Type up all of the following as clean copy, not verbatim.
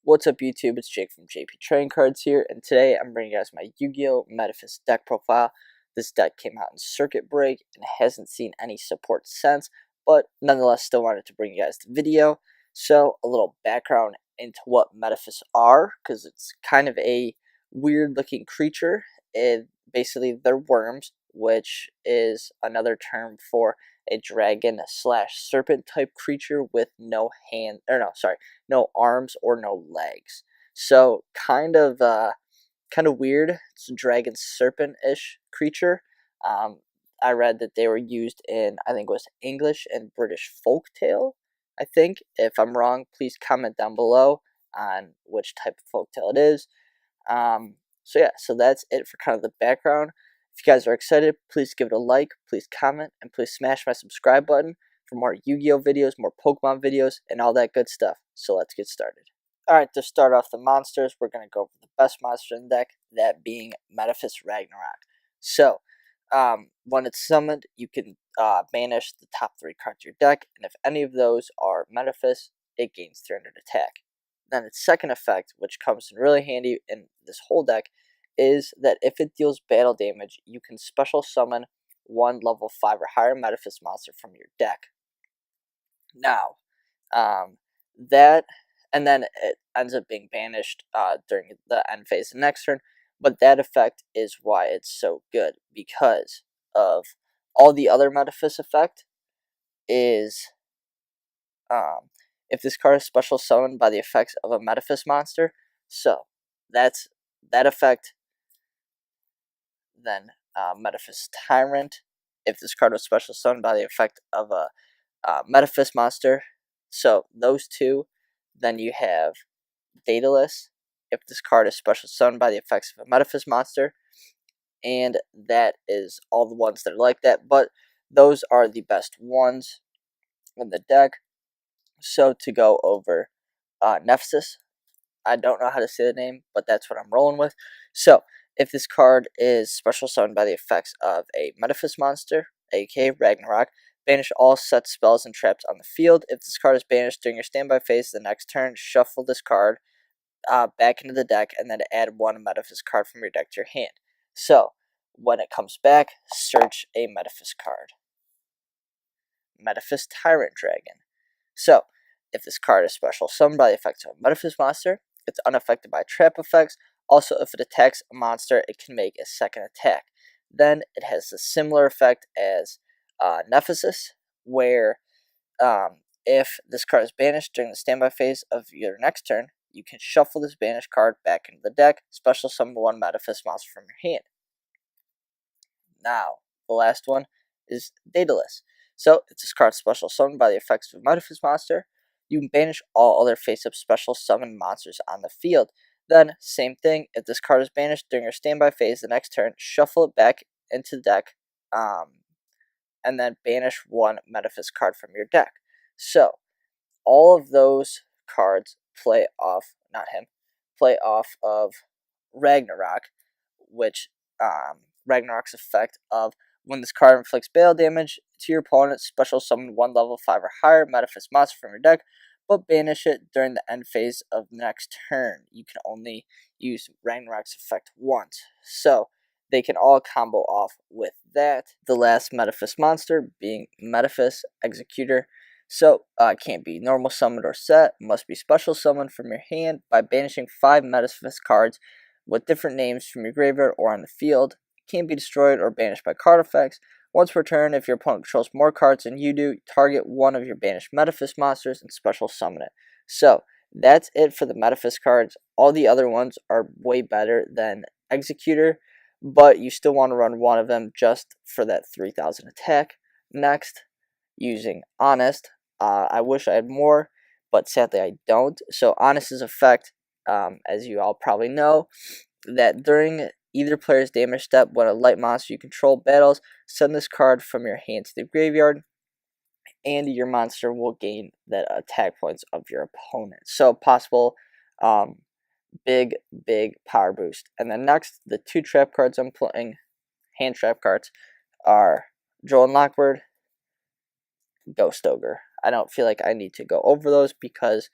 What's up YouTube, it's Jake from JP Trading Cards here, and today I'm bringing you guys my Yu-Gi-Oh! Metaphys deck profile. This deck came out in Circuit Break and hasn't seen any support since, but nonetheless still wanted to bring you guys the video. So a little background into what Metaphys are, because it's kind of a weird looking creature. Basically they're worms, which is another term for a dragon slash serpent type creature with no arms or no legs. So kind of weird. It's a dragon serpent-ish creature. I read that they were used in, I think it was English and British folktale. I think. If I'm wrong, please comment down below on which type of folktale it is. So that's it for kind of the background. If you guys are excited, please give it a like, please comment, and please smash my subscribe button for more Yu-Gi-Oh videos, more Pokemon videos, and all that good stuff. So let's get started. Alright, to start off the monsters, we're going to go over the best monster in the deck, that being Metaphys Ragnarok. So, when it's summoned, you can banish the top 3 cards of your deck, and if any of those are Metaphys, it gains 300 attack. Then its second effect, which comes in really handy in this whole deck, is that if it deals battle damage, you can special summon one level 5 or higher Metaphys monster from your deck. Now, and then it ends up being banished during the end phase of the next turn, but that effect is why it's so good, because of all the other Metaphys effect is, if this card is special summoned by the effects of a Metaphys monster, so that's that effect. Then Metaphys Tyrant, if this card was special summoned by the effect of a Metaphys monster. So those two. Then you have Daedalus, if this card is special summoned by the effects of a Metaphys monster. And that is all the ones that are like that, but those are the best ones in the deck. So to go over Nephthys, I don't know how to say the name, but that's what I'm rolling with. So, if this card is special summoned by the effects of a Metaphys monster, aka Ragnarok, banish all such spells and traps on the field. If this card is banished during your standby phase the next turn, shuffle this card back into the deck and then add one Metaphys card from your deck to your hand. So, when it comes back, search a Metaphys card. Metaphys Tyrant Dragon. So, if this card is special summoned by the effects of a Metaphys monster, it's unaffected by trap effects. Also, if it attacks a monster, it can make a second attack. Then it has a similar effect as Nephthys, where if this card is banished during the standby phase of your next turn, you can shuffle this banished card back into the deck, special summon one Metaphys monster from your hand. Now, the last one is Daedalus. So, if this card is special summoned by the effects of a Metaphys monster, you can banish all other face-up special summon monsters on the field. Then, same thing, if this card is banished during your standby phase the next turn, shuffle it back into the deck, and then banish one Metaphys card from your deck. So, all of those cards play off of Ragnarok, which, Ragnarok's effect of when this card inflicts battle damage to your opponent, special summon one level 5 or higher Metaphys monster from your deck, but banish it during the end phase of the next turn. You can only use Ragnarok's effect once. So, they can all combo off with that. The last Metaphys monster being Metaphys Executor. So, it can't be normal summoned or set, must be special summoned from your hand by banishing 5 Metaphys cards with different names from your graveyard or on the field. It can't be destroyed or banished by card effects. Once per turn, if your opponent controls more cards than you do, target one of your banished Metaphys monsters and special summon it. So, that's it for the Metaphys cards. All the other ones are way better than Executor, but you still want to run one of them just for that 3000 attack. Next, using Honest. I wish I had more, but sadly I don't. So, Honest's effect, as you all probably know, that during either player's damage step, when a light monster you control battles, send this card from your hand to the graveyard, and your monster will gain the attack points of your opponent. So, possible big power boost. And then next, the 2 trap cards I'm playing, hand trap cards, are Joel and Lockbird, Ghost Ogre. I don't feel like I need to go over those because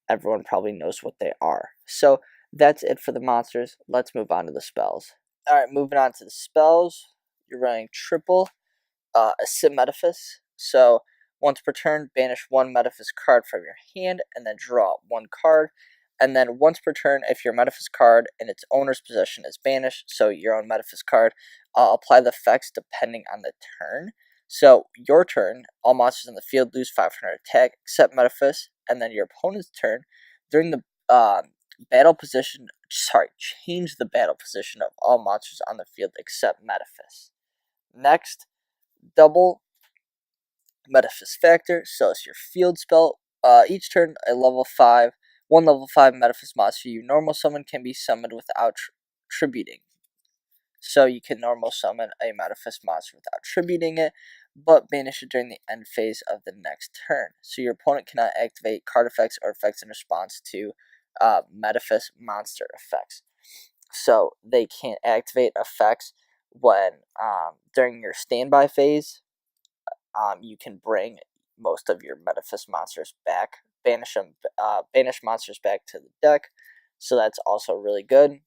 everyone probably knows what they are. So that's it for the monsters. Let's move on to the spells. Alright, moving on to the spells. You're running triple Metaphys. So once per turn, banish one Metaphys card from your hand and then draw one card. And then once per turn, if your Metaphys card in its owner's possession is banished, so your own Metaphys card, apply the effects depending on the turn. So your turn, all monsters in the field lose 500 attack except Metaphys, and then your opponent's turn, during the change the battle position of all monsters on the field except Metaphys. Next, double Metaphys factor. So it's your field spell. Each turn, one level 5 Metaphys monster you normal summon can be summoned without tributing. So you can normal summon a Metaphys monster without tributing it, but banish it during the end phase of the next turn. So your opponent cannot activate card effects or effects in response to Metaphys monster effects. So they can't activate effects when during your standby phase. You can bring most of your Metaphys monsters back, banish monsters back to the deck. So that's also really good.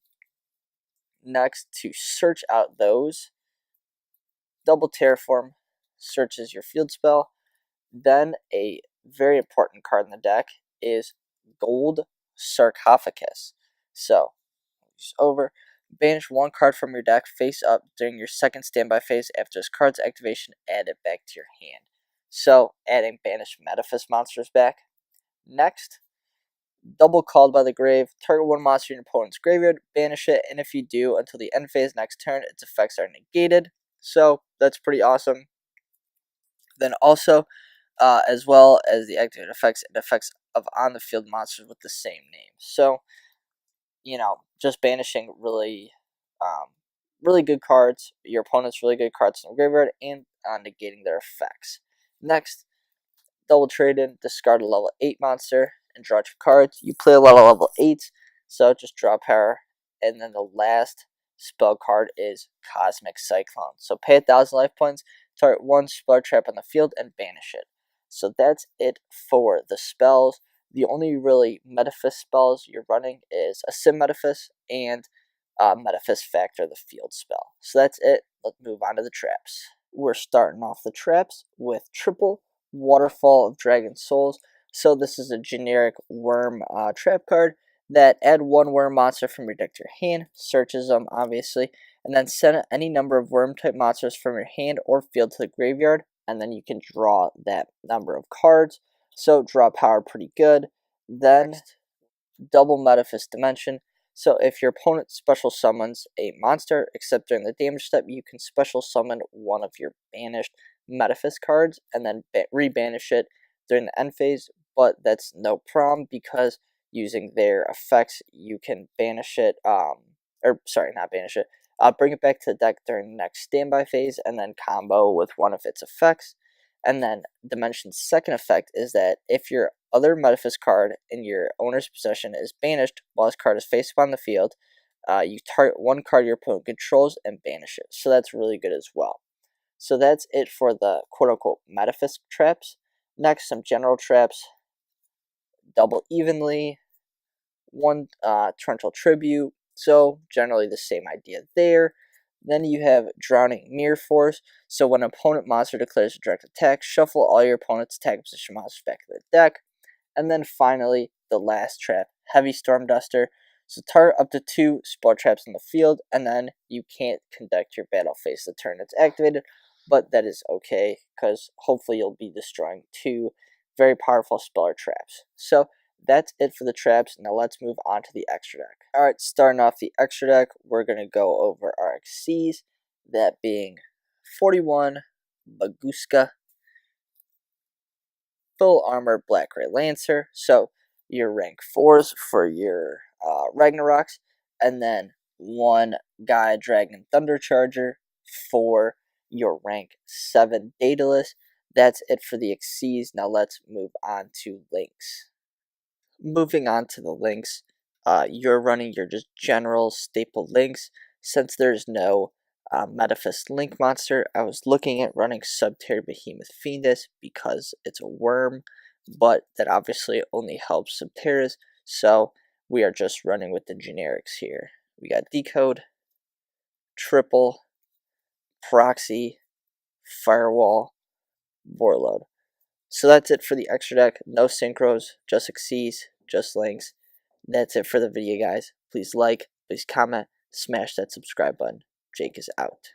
Next, to search out those, double Terraform searches your field spell. Then a very important card in the deck is Gold Sarcophagus. So, just over. Banish one card from your deck face up during your second standby phase. After this card's activation, add it back to your hand. So, adding banished Metaphys monsters back. Next, double Called by the Grave. Target one monster in your opponent's graveyard, banish it, and if you do, until the end phase next turn, its effects are negated. So, that's pretty awesome. Then also, as well as the activated effects, it affects of on the field monsters with the same name. So, just banishing really, really good cards, your opponent's really good cards in the graveyard, and negating their effects. Next, double trade in, discard a level 8 monster, and draw 2 cards. You play a level 8, so just draw power. And then the last spell card is Cosmic Cyclone. So pay 1,000 life points, target one spell trap on the field, and banish it. So that's it for the spells. The only really Metaphys spells you're running is a Metaphys and Metaphys Factor, the field spell. So that's it. Let's move on to the traps. We're starting off the traps with triple Waterfall of Dragon Souls. So this is a generic worm trap card that add one worm monster from your deck to your hand, searches them obviously, and then send any number of worm type monsters from your hand or field to the graveyard, and then you can draw that number of cards. So draw power pretty good. Then double Metaphys Dimension. So if your opponent special summons a monster, except during the damage step, you can special summon one of your banished Metaphys cards and then rebanish it during the end phase. But that's no problem because using their effects, you can banish it. Not banish it. Bring it back to the deck during the next standby phase and then combo with one of its effects. And then Dimension's second effect is that if your other Metaphys card in your owner's possession is banished while this card is face up on the field, you target one card your opponent controls and banish it. So that's really good as well. So that's it for the quote-unquote Metaphys traps. Next, some general traps. Double Evenly, one Torrential Tribute. So generally the same idea there. Then you have Drowning Mirror Force. So when an opponent monster declares a direct attack, shuffle all your opponent's attack position monsters back to the deck. And then finally, the last trap, Heavy Storm Duster. So target up to 2 spell traps in the field, and then you can't conduct your battle phase the turn it's activated, but that is okay, because hopefully you'll be destroying 2 very powerful speller traps. So that's it for the traps. Now let's move on to the extra deck. Alright, starting off the extra deck, we're going to go over our Xyz, that being 41 Baguska, full armor Black Ray Lancer, so your rank 4s for your Ragnaroks, and then 1 Gaia Dragon Thunder Charger for your rank 7 Daedalus. That's it for the Xyz. Now let's move on to links. Moving on to the links, you're running your just general staple links. Since there's no Metaphys Link monster, I was looking at running Subterror Behemoth Fiendus because it's a worm, but that obviously only helps some pairs, so we are just running with the generics here. We got decode, triple, proxy, firewall, warlord. So that's it for the extra deck. No synchros, just exceeds, just links. That's it for the video, guys. Please like, please comment, smash that subscribe button. Jake is out.